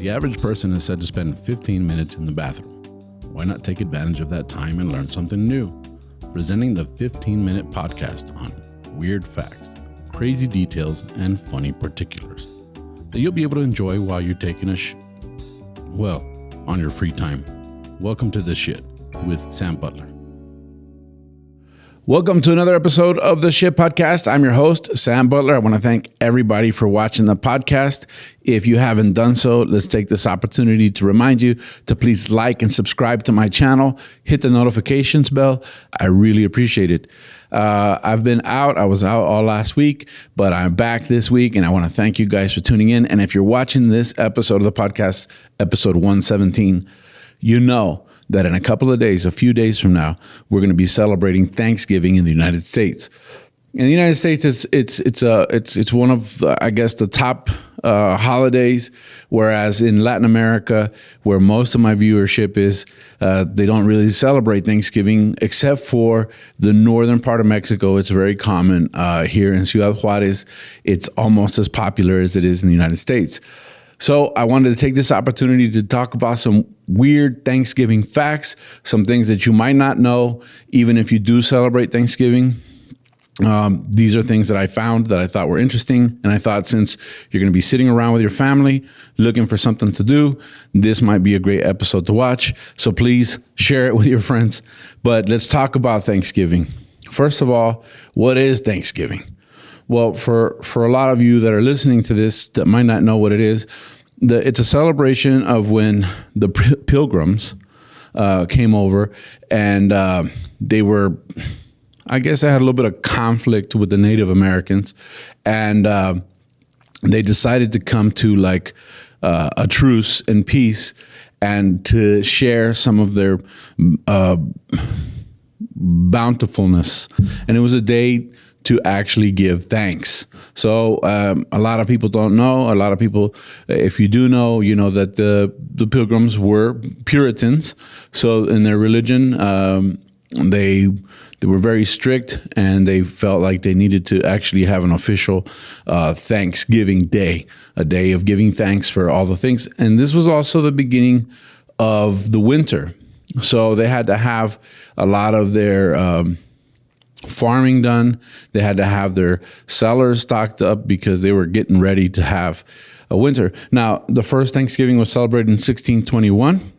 The average person is said to spend 15 minutes in the bathroom. Why not take advantage of that time and learn something new? Presenting the 15-minute podcast on weird facts, crazy details, and funny particulars that you'll be able to enjoy while you're taking a on your free time. Welcome to The Shit with Sam Butler. Welcome to another episode of The Shit Podcast. I'm your host, Sam Butler. I want to thank everybody for watching the podcast. If you haven't done so, let's take this opportunity to remind you to please like and subscribe to my channel. Hit the notifications bell. I really appreciate it. I've been out. I was out all last week, but I'm back this week, and I want to thank you guys for tuning in. And if you're watching this episode of the podcast, episode 117, you know that in a couple of days, a few days from now, we're going to be celebrating Thanksgiving in the United States. In the United States, it's one of the top holidays. Whereas in Latin America, where most of my viewership is, they don't really celebrate Thanksgiving except for the northern part of Mexico. It's very common here in Ciudad Juárez. It's almost as popular as it is in the United States. So I wanted to take this opportunity to talk about some weird Thanksgiving facts, some things that you might not know, even if you do celebrate Thanksgiving. These are things that I found that I thought were interesting. And I thought since you're going to be sitting around with your family, looking for something to do, this might be a great episode to watch. So please share it with your friends. But let's talk about Thanksgiving. First of all, what is Thanksgiving? Well, for a lot of you that are listening to this that might not know what it is, it's a celebration of when the pilgrims came over and they were, I guess they had a little bit of conflict with the Native Americans, and they decided to come to like a truce and peace and to share some of their bountifulness. And it was a day to actually give thanks. So a lot of people don't know. A lot of people, if you do know, you know that the Pilgrims were Puritans. So in their religion, they were very strict, and they felt like they needed to actually have an official Thanksgiving Day, a day of giving thanks for all the things. And this was also the beginning of the winter. So they had to have a lot of their farming done. They had to have their cellars stocked up because they were getting ready to have a winter. Now, the first Thanksgiving was celebrated in 1621.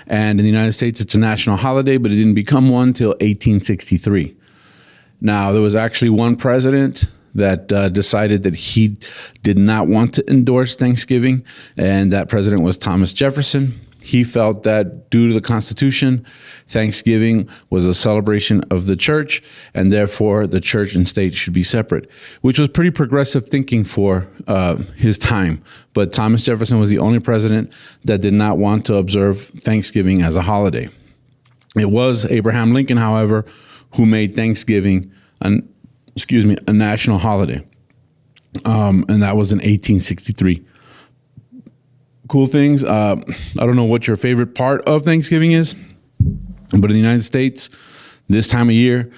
And in the United States, it's a national holiday, but it didn't become one until 1863. Now, there was actually one president that decided that he did not want to endorse Thanksgiving, and that president was Thomas Jefferson. He felt that due to the Constitution, Thanksgiving was a celebration of the church, and therefore the church and state should be separate, which was pretty progressive thinking for his time. But Thomas Jefferson was the only president that did not want to observe Thanksgiving as a holiday. It was Abraham Lincoln, however, who made Thanksgiving a national holiday, and that was in 1863. Cool things. I don't know what your favorite part of Thanksgiving is, but in the United States, this time of year,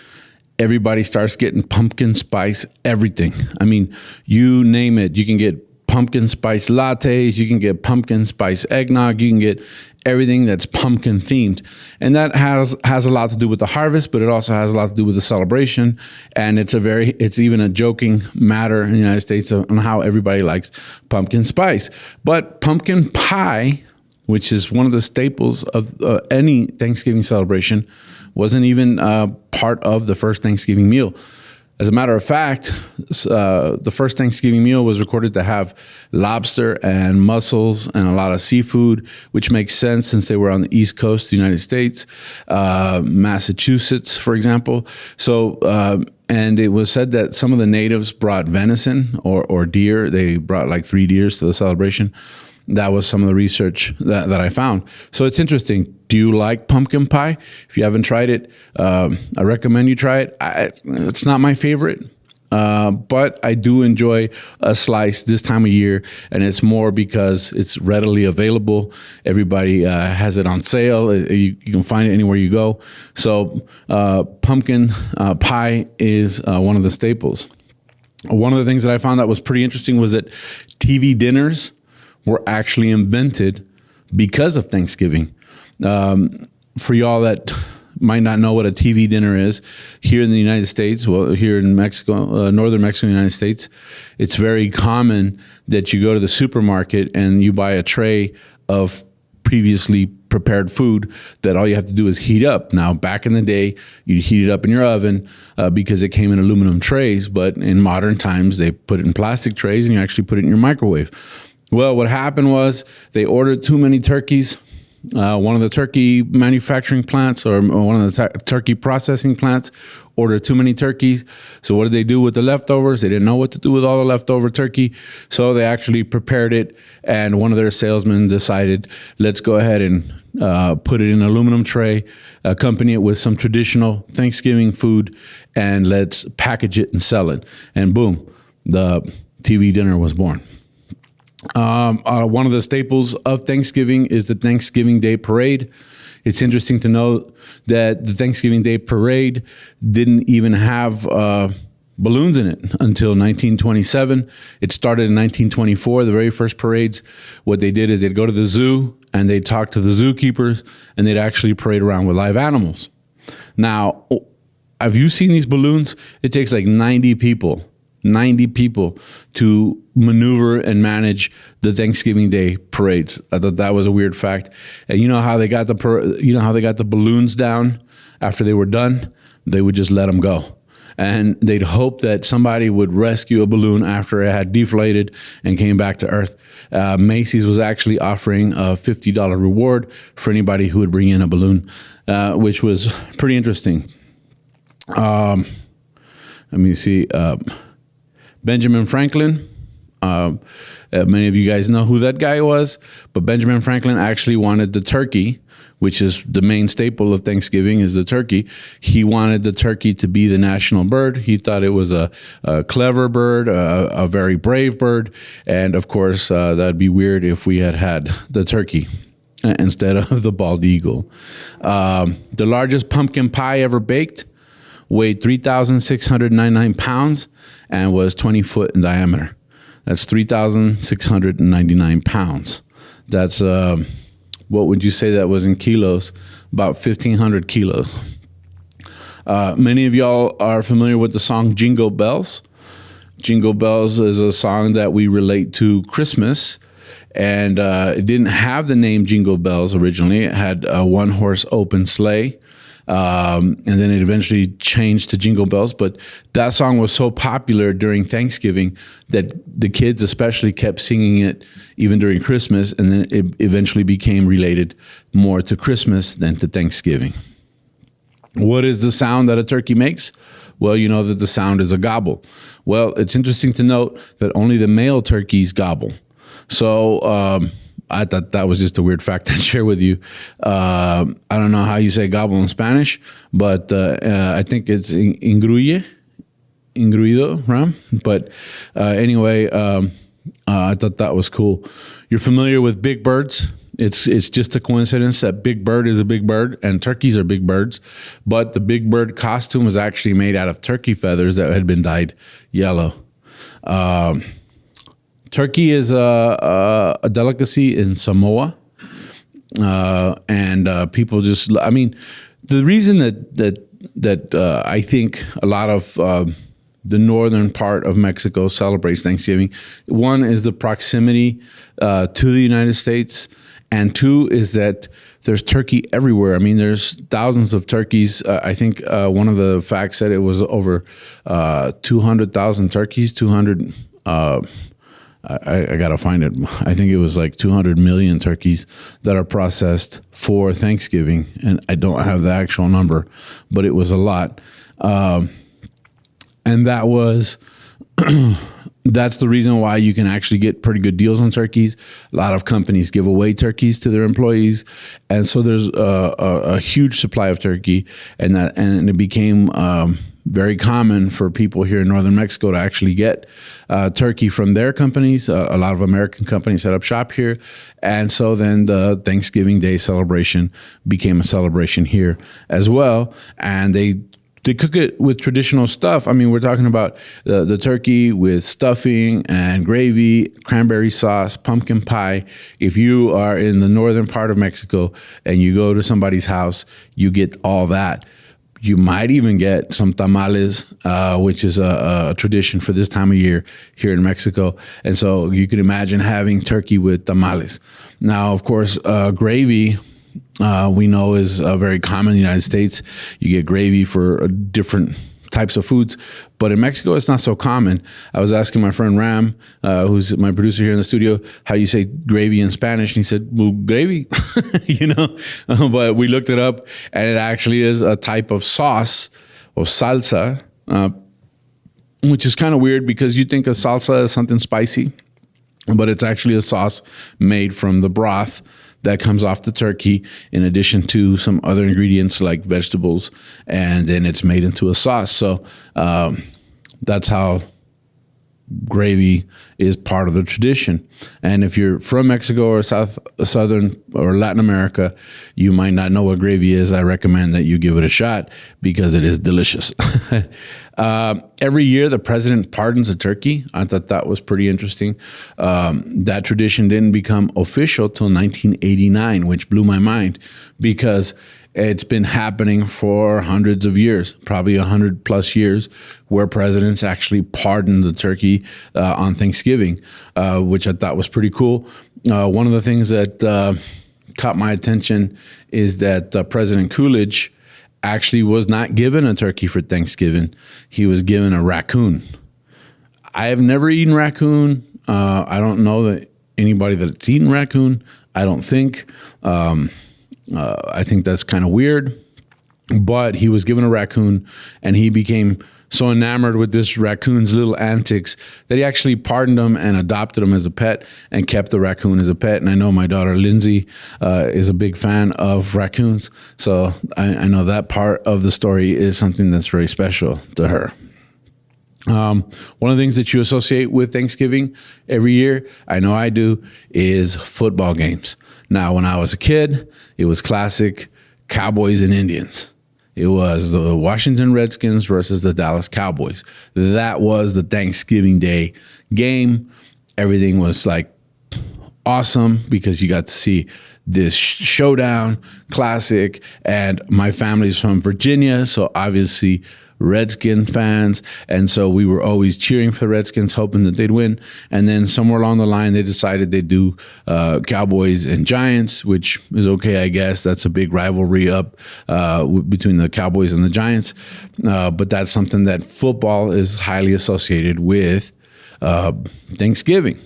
everybody starts getting pumpkin spice everything. I mean, you name it. You can get pumpkin spice lattes. You can get pumpkin spice eggnog. You can get everything that's pumpkin themed. And that has a lot to do with the harvest, but it also has a lot to do with the celebration. And it's even a joking matter in the United States on how everybody likes pumpkin spice. But pumpkin pie, which is one of the staples of any Thanksgiving celebration, wasn't even part of the first Thanksgiving meal. As a matter of fact, the first Thanksgiving meal was recorded to have lobster and mussels and a lot of seafood, which makes sense since they were on the East Coast of the United States, Massachusetts, for example. So, and it was said that some of the natives brought venison or deer. They brought like 3 deers to the celebration. That was some of the research that I found. So it's interesting. Do you like pumpkin pie? If you haven't tried it, I recommend you try it. It's not my favorite, but I do enjoy a slice this time of year, and it's more because it's readily available. Everybody has it on sale. You can find it anywhere you go. So pumpkin pie is one of the staples. One of the things that I found that was pretty interesting was that TV dinners were actually invented because of Thanksgiving. For y'all that might not know what a TV dinner is, here in the United States, well, here in Mexico, northern Mexico, United States, it's very common that you go to the supermarket and you buy a tray of previously prepared food that all you have to do is heat up. Now, back in the day, you'd heat it up in your oven because it came in aluminum trays, but in modern times, they put it in plastic trays and you actually put it in your microwave. Well, what happened was they ordered too many turkeys. One of the turkey manufacturing plants or one of the turkey processing plants ordered too many turkeys. So what did they do with the leftovers? They didn't know what to do with all the leftover turkey. So they actually prepared it. And one of their salesmen decided, let's go ahead and put it in an aluminum tray, accompany it with some traditional Thanksgiving food, and let's package it and sell it. And boom, the TV dinner was born. One of the staples of Thanksgiving is the Thanksgiving Day Parade. It's interesting to note that the Thanksgiving Day Parade didn't even have balloons in it until 1927. It started in 1924, the very first parades. What they did is they'd go to the zoo and they'd talk to the zookeepers and they'd actually parade around with live animals. Now, have you seen these balloons? It takes like 90 people to maneuver and manage the Thanksgiving Day parades. I thought that was a weird fact. And you know how they got the balloons down after they were done? They would just let them go. And they'd hope that somebody would rescue a balloon after it had deflated and came back to Earth. Macy's was actually offering a $50 reward for anybody who would bring in a balloon, which was pretty interesting. Let me see. Benjamin Franklin. Many of you guys know who that guy was, but Benjamin Franklin actually wanted the turkey, which is the main staple of Thanksgiving is the turkey. He wanted the turkey to be the national bird. He thought it was a clever bird, a very brave bird. And of course, that'd be weird if we had the turkey instead of the bald eagle. The largest pumpkin pie ever baked weighed 3,699 pounds and was 20 foot in diameter. That's 3,699 pounds. That's, what would you say that was in kilos? About 1,500 kilos. Many of y'all are familiar with the song Jingle Bells. Jingle Bells is a song that we relate to Christmas. And it didn't have the name Jingle Bells originally. It had a one-horse open sleigh. And then it eventually changed to Jingle Bells. But that song was so popular during Thanksgiving that the kids especially kept singing it even during Christmas. And then it eventually became related more to Christmas than to Thanksgiving. What is the sound that a turkey makes? Well, you know that the sound is a gobble. Well, it's interesting to note that only the male turkeys gobble. So, I thought that was just a weird fact to share with you. I don't know how you say gobble in Spanish, but I think it's ingruido, right? But anyway, I thought that was cool. You're familiar with big birds? It's just a coincidence that big bird is a big bird and turkeys are big birds, but the big bird costume was actually made out of turkey feathers that had been dyed yellow. Turkey is a delicacy in Samoa, and people just. I mean, the reason that I think a lot of the northern part of Mexico celebrates Thanksgiving, one is the proximity to the United States, and two is that there's turkey everywhere. I mean, there's thousands of turkeys. I think one of the facts said it was over 200,000 turkeys. 200. I got to find it. I think it was like 200 million turkeys that are processed for Thanksgiving. And I don't have the actual number, but it was a lot. And that was, that's the reason why you can actually get pretty good deals on turkeys. A lot of companies give away turkeys to their employees. And so there's a huge supply of turkey, and it became very common for people here in northern Mexico to actually get turkey from their companies. A lot of American companies set up shop here. And so then the Thanksgiving Day celebration became a celebration here as well. And they they cook it with traditional stuff. I mean, we're talking about the turkey with stuffing and gravy, cranberry sauce, pumpkin pie. If you are in the northern part of Mexico and you go to somebody's house, you get all that. You might even get some tamales, which is a tradition for this time of year here in Mexico. And so you can imagine having turkey with tamales. Now, of course, gravy, we know is very common in the United States. You get gravy for different types of foods, but in Mexico, it's not so common. I was asking my friend Ram, who's my producer here in the studio, how you say gravy in Spanish, and he said, well, gravy, but we looked it up, and it actually is a type of sauce or salsa, which is kind of weird because you think of salsa as something spicy, but it's actually a sauce made from the broth that comes off the turkey in addition to some other ingredients like vegetables, and then it's made into a sauce. So that's how gravy is part of the tradition. And if you're from Mexico or Southern or Latin America, you might not know what gravy is. I recommend that you give it a shot because it is delicious. Every year, the president pardons a turkey. I thought that was pretty interesting. That tradition didn't become official till 1989, which blew my mind because it's been happening for hundreds of years, probably 100 plus years, where presidents actually pardon the turkey on Thanksgiving, which I thought was pretty cool. One of the things that caught my attention is that President Coolidge actually was not given a turkey for Thanksgiving. He was given a raccoon. I have never eaten raccoon. I don't know that anybody that's eaten raccoon. I don't think. I think that's kind of weird. But he was given a raccoon, and he became so enamored with this raccoon's little antics that he actually pardoned him and adopted him as a pet and kept the raccoon as a pet. And I know my daughter Lindsay is a big fan of raccoons, so I know that part of the story is something that's very special to her. One of the things that you associate with Thanksgiving every year, I know I do, is football games. Now, when I was a kid, it was classic Cowboys and Indians. It was the Washington Redskins versus the Dallas Cowboys. That was the Thanksgiving Day game. Everything was like awesome because you got to see this showdown, classic. And my family's from Virginia, so obviously Redskin fans, and so we were always cheering for the Redskins, hoping that they'd win. And then somewhere along the line, they decided they'd do Cowboys and Giants, which is okay, I guess. That's a big rivalry up between the Cowboys and the Giants. But that's something that football is highly associated with Thanksgiving.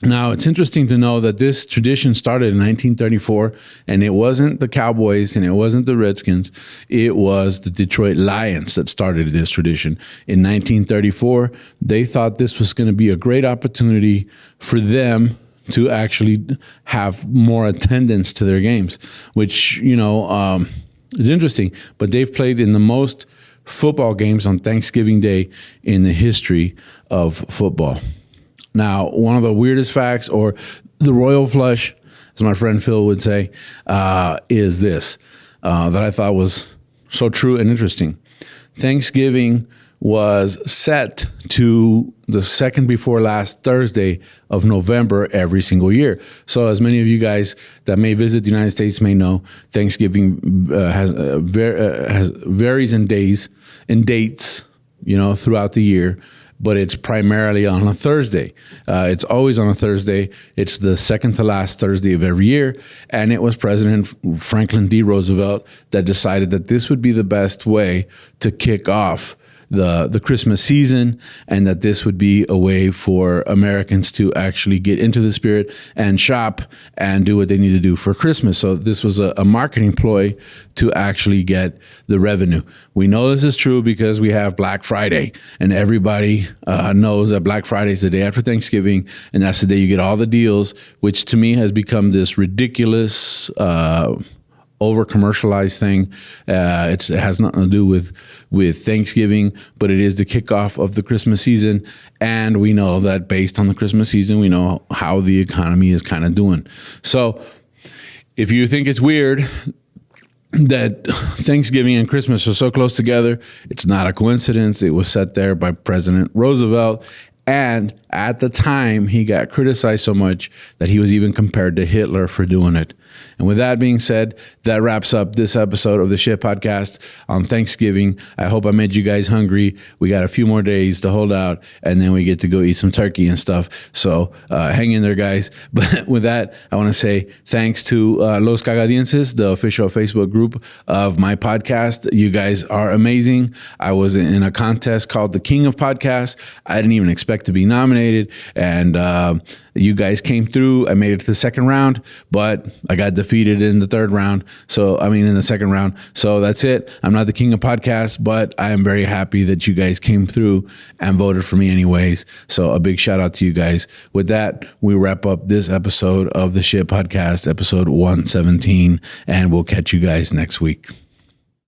Now, it's interesting to know that this tradition started in 1934, and it wasn't the Cowboys and it wasn't the Redskins. It was the Detroit Lions that started this tradition. In 1934, they thought this was going to be a great opportunity for them to actually have more attendance to their games, which, is interesting. But they've played in the most football games on Thanksgiving Day in the history of football. Now, one of the weirdest facts, or the royal flush, as my friend Phil would say, is this, that I thought was so true and interesting. Thanksgiving was set to the second before last Thursday of November every single year. So as many of you guys that may visit the United States may know, Thanksgiving varies in days and dates, throughout the year. But it's primarily on a Thursday. It's always on a Thursday. It's the second to last Thursday of every year. And it was President Franklin D. Roosevelt that decided that this would be the best way to kick off the Christmas season, and that this would be a way for Americans to actually get into the spirit and shop and do what they need to do for Christmas. So this was a marketing ploy to actually get the revenue. We know this is true because we have Black Friday, and everybody knows that Black Friday is the day after Thanksgiving, and that's the day you get all the deals, which to me has become this ridiculous over commercialized thing. It has nothing to do with Thanksgiving, but it is the kickoff of the Christmas season. And we know that based on the Christmas season, we know how the economy is kind of doing. So if you think it's weird that Thanksgiving and Christmas are so close together. It's not a coincidence. It was set there by President Roosevelt. And at the time, he got criticized so much that he was even compared to Hitler for doing it. And with that being said, that wraps up this episode of the Shit Podcast on Thanksgiving. I hope I made you guys hungry. We got a few more days to hold out, and then we get to go eat some turkey and stuff. So hang in there, guys. But with that, I want to say thanks to Los Cagadienses, the official Facebook group of my podcast. You guys are amazing. I was in a contest called the King of Podcasts. I didn't even expect to be nominated, and you guys came through. I made it to the second round, but I got defeated in the third round. In the second round. So that's it. I'm not the king of podcasts, but I am very happy that you guys came through and voted for me anyways. So a big shout out to you guys. With that, we wrap up this episode of the Shit Podcast, episode 117, and we'll catch you guys next week.